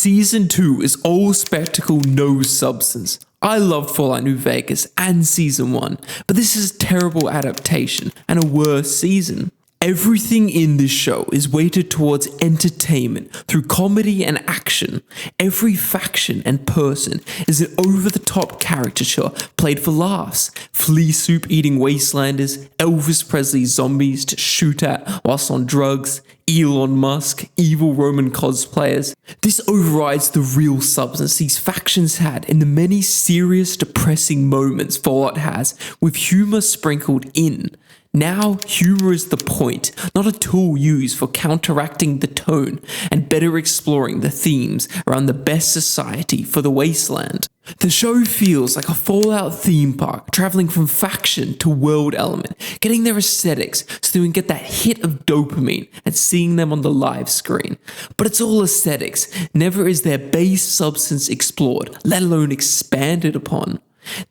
Season 2 is all spectacle, no substance. I loved Fallout New Vegas and Season 1, but this is a terrible adaptation and a worse season. Everything in this show is weighted towards entertainment through comedy and action. Every faction and person is an over-the-top caricature played for laughs. Flea soup eating wastelanders, Elvis Presley zombies to shoot at whilst on drugs, Elon Musk, evil Roman cosplayers. This overrides the real substance these factions had in the many serious, depressing moments Fallout has, with humour sprinkled in. Now, humour is the point, not a tool used for counteracting the tone and better exploring the themes around the best society for the wasteland. The show feels like a Fallout theme park, travelling from faction to world element, getting their aesthetics so they can get that hit of dopamine and seeing them on the live screen. But it's all aesthetics, never is their base substance explored, let alone expanded upon.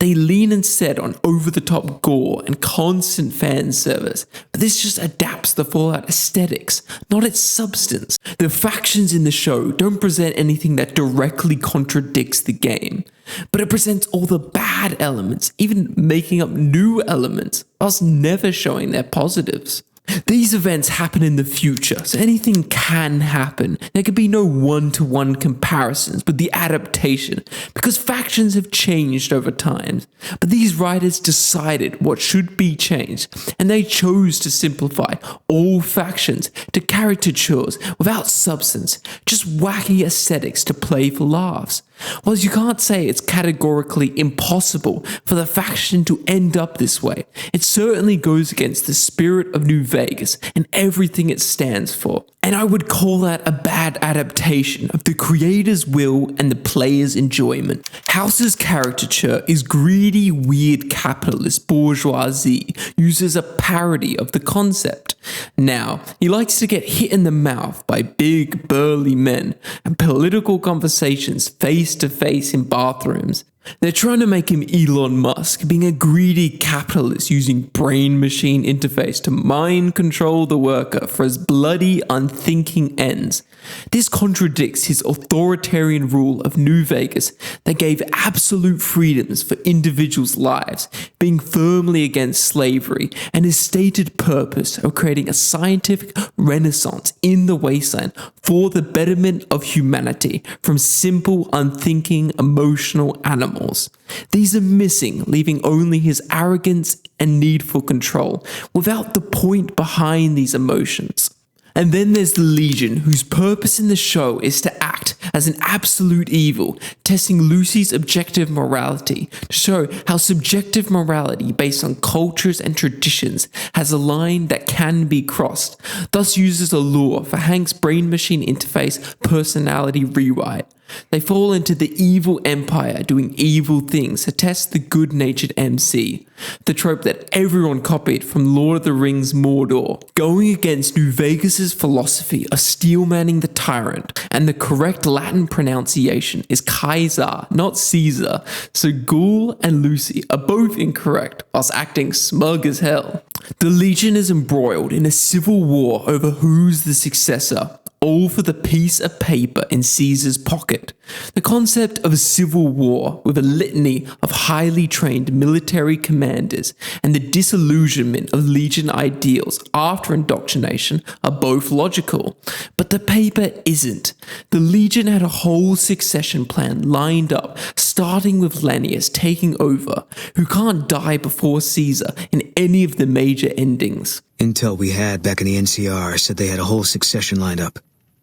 They lean instead on over-the-top gore and constant fan service, but this just adapts the Fallout aesthetics, not its substance. The factions in the show don't present anything that directly contradicts the game, but it presents all the bad elements, even making up new elements, whilst never showing their positives. These events happen in the future, so anything can happen. There could be no one-to-one comparisons with the adaptation, because factions have changed over time. But these writers decided what should be changed, and they chose to simplify all factions to caricatures without substance, just wacky aesthetics to play for laughs. While you can't say it's categorically impossible for the faction to end up this way, it certainly goes against the spirit of New Vegas and everything it stands for. And I would call that a bad adaptation of the creator's will and the player's enjoyment. House's caricature is greedy, weird capitalist bourgeoisie used as a parody of the concept. Now, he likes to get hit in the mouth by big, burly men and political conversations face to face in bathrooms. They're trying to make him Elon Musk, being a greedy capitalist using brain-machine interface to mind control the worker for his bloody, unthinking ends. This contradicts his authoritarian rule of New Vegas that gave absolute freedoms for individuals' lives, being firmly against slavery, and his stated purpose of creating a scientific renaissance in the wasteland for the betterment of humanity from simple, unthinking, emotional animals. These are missing, leaving only his arrogance and need for control, without the point behind these emotions. And then there's the Legion, whose purpose in the show is to act as an absolute evil, testing Lucy's objective morality to show how subjective morality based on cultures and traditions has a line that can be crossed, thus uses a lure for Hank's brain-machine interface personality rewrite. They fall into the evil empire doing evil things to test the good-natured MC, the trope that everyone copied from Lord of the Rings Mordor, going against New Vegas' philosophy of steelmanning the tyrant, and the correct Latin pronunciation is Kaiser, not Caesar, so Ghoul and Lucy are both incorrect whilst acting smug as hell. The Legion is embroiled in a civil war over who's the successor, all for the piece of paper in Caesar's pocket. The concept of a civil war with a litany of highly trained military commanders and the disillusionment of Legion ideals after indoctrination are both logical, but the paper isn't. The Legion had a whole succession plan lined up, starting with Lennius taking over, who can't die before Caesar in any of the major endings. Intel we had back in the NCR said they had a whole succession lined up.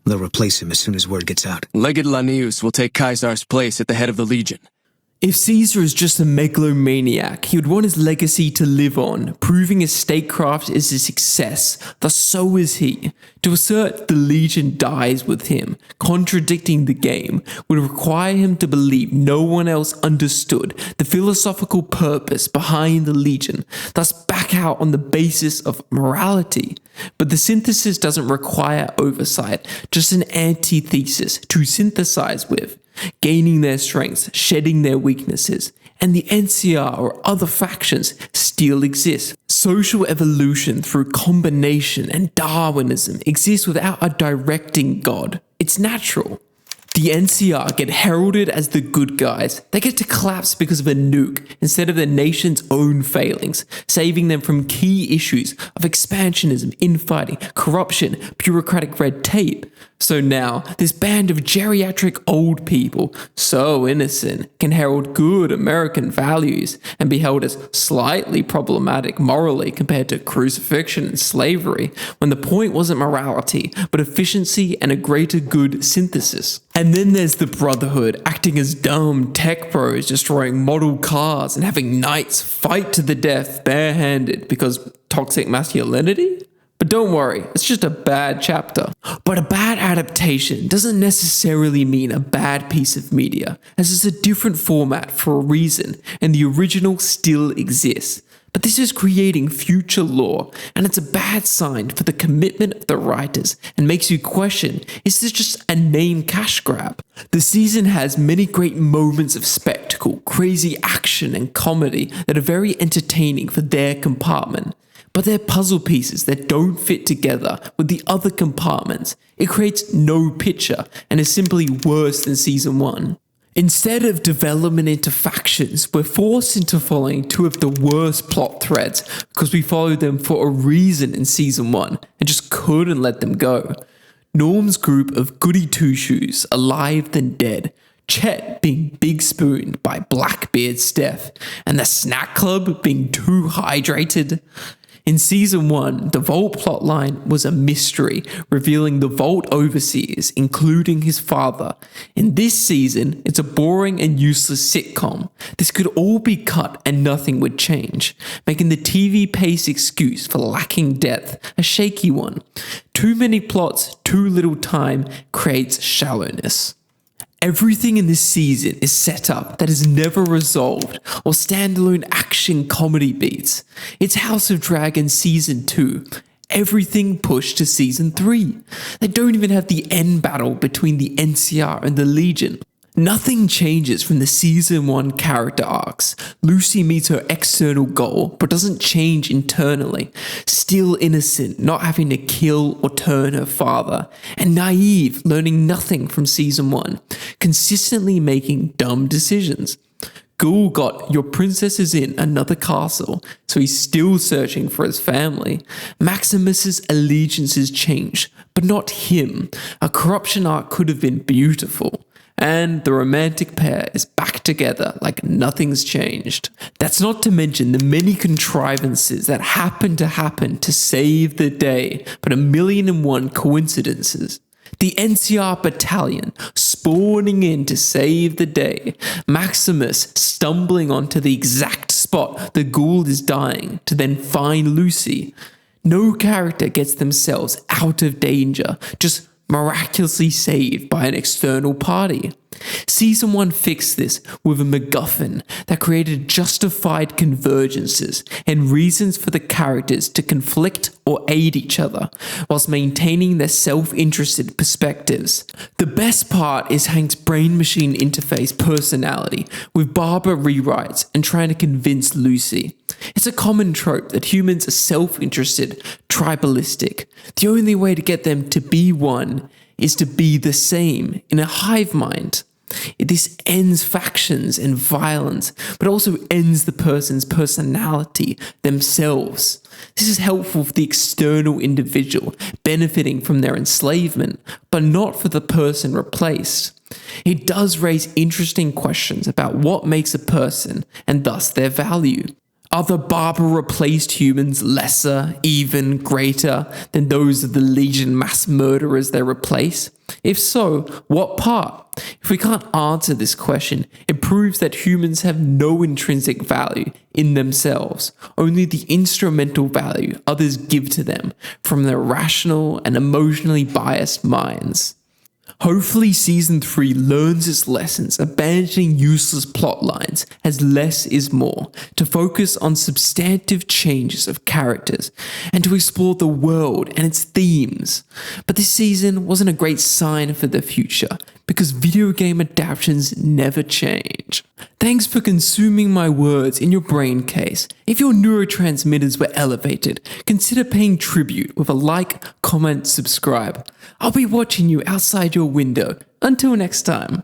They'll replace him as soon as word gets out. Legate Lanius will take Caesar's place at the head of the Legion. If Caesar is just a megalomaniac, he would want his legacy to live on, proving his statecraft is a success, thus so is he. To assert the Legion dies with him, contradicting the game, would require him to believe no one else understood the philosophical purpose behind the Legion, thus back out on the basis of morality. But the synthesis doesn't require oversight, just an antithesis to synthesize with, gaining their strengths, shedding their weaknesses, and the NCR or other factions still exist. Social evolution through combination and Darwinism exists without a directing God. It's natural. The NCR get heralded as the good guys. They get to collapse because of a nuke instead of the nation's own failings, saving them from key issues of expansionism, infighting, corruption, bureaucratic red tape. So now, this band of geriatric old people, so innocent, can herald good American values and be held as slightly problematic morally compared to crucifixion and slavery, when the point wasn't morality, but efficiency and a greater good synthesis. And then there's the Brotherhood, acting as dumb tech bros, destroying model cars and having knights fight to the death barehanded because toxic masculinity? But don't worry, it's just a bad chapter. But a bad adaptation doesn't necessarily mean a bad piece of media, as it's a different format for a reason, and the original still exists. But this is creating future lore, and it's a bad sign for the commitment of the writers, and makes you question, is this just a name cash grab? The season has many great moments of spectacle, crazy action and comedy that are very entertaining for their compartment. But they're puzzle pieces that don't fit together with the other compartments. It creates no picture and is simply worse than season 1. Instead of development into factions, we're forced into following two of the worst plot threads because we followed them for a reason in season 1 and just couldn't let them go. Norm's group of goody two-shoes, alive than dead, Chet being big spooned by Blackbeard Steph, and the snack club being too hydrated. In season 1, the Vault plotline was a mystery, revealing the Vault overseers, including his father. In this season, it's a boring and useless sitcom. This could all be cut and nothing would change, making the TV pace excuse for lacking depth a shaky one. Too many plots, too little time creates shallowness. Everything in this season is set up that is never resolved, or standalone action comedy beats. It's House of Dragon Season 2. Everything pushed to Season 3. They don't even have the end battle between the NCR and the Legion. Nothing changes from the Season 1 character arcs. Lucy meets her external goal, but doesn't change internally. Still innocent, not having to kill or turn her father. And naive, learning nothing from Season 1. Consistently making dumb decisions. Ghoul got your princess is in another castle, so he's still searching for his family. Maximus's allegiances changed, but not him. A corruption arc could have been beautiful. And the romantic pair is back together like nothing's changed. That's not to mention the many contrivances that happen to save the day, but 1,000,001 coincidences. The NCR battalion spawning in to save the day, Maximus stumbling onto the exact spot the Ghoul is dying to then find Lucy. No character gets themselves out of danger, just miraculously saved by an external party. Season 1 fixed this with a MacGuffin that created justified convergences and reasons for the characters to conflict or aid each other, whilst maintaining their self-interested perspectives. The best part is Hank's brain-machine interface personality, with Barbara rewrites and trying to convince Lucy. It's a common trope that humans are self-interested, tribalistic. The only way to get them to be one is to be the same in a hive mind. This ends factions and violence, but also ends the person's personality themselves. This is helpful for the external individual, benefiting from their enslavement, but not for the person replaced. It does raise interesting questions about what makes a person, and thus their value. Are the Barbara replaced humans lesser, even greater than those of the Legion mass murderers they replace? If so, what part? If we can't answer this question, it proves that humans have no intrinsic value in themselves, only the instrumental value others give to them from their rational and emotionally biased minds. Hopefully Season 3 learns its lessons, abandoning useless plot lines as less is more, to focus on substantive changes of characters, and to explore the world and its themes. But this season wasn't a great sign for the future, because video game adaptations never change. Thanks for consuming my words in your brain case. If your neurotransmitters were elevated, consider paying tribute with a like, comment, subscribe. I'll be watching you outside your window. Until next time.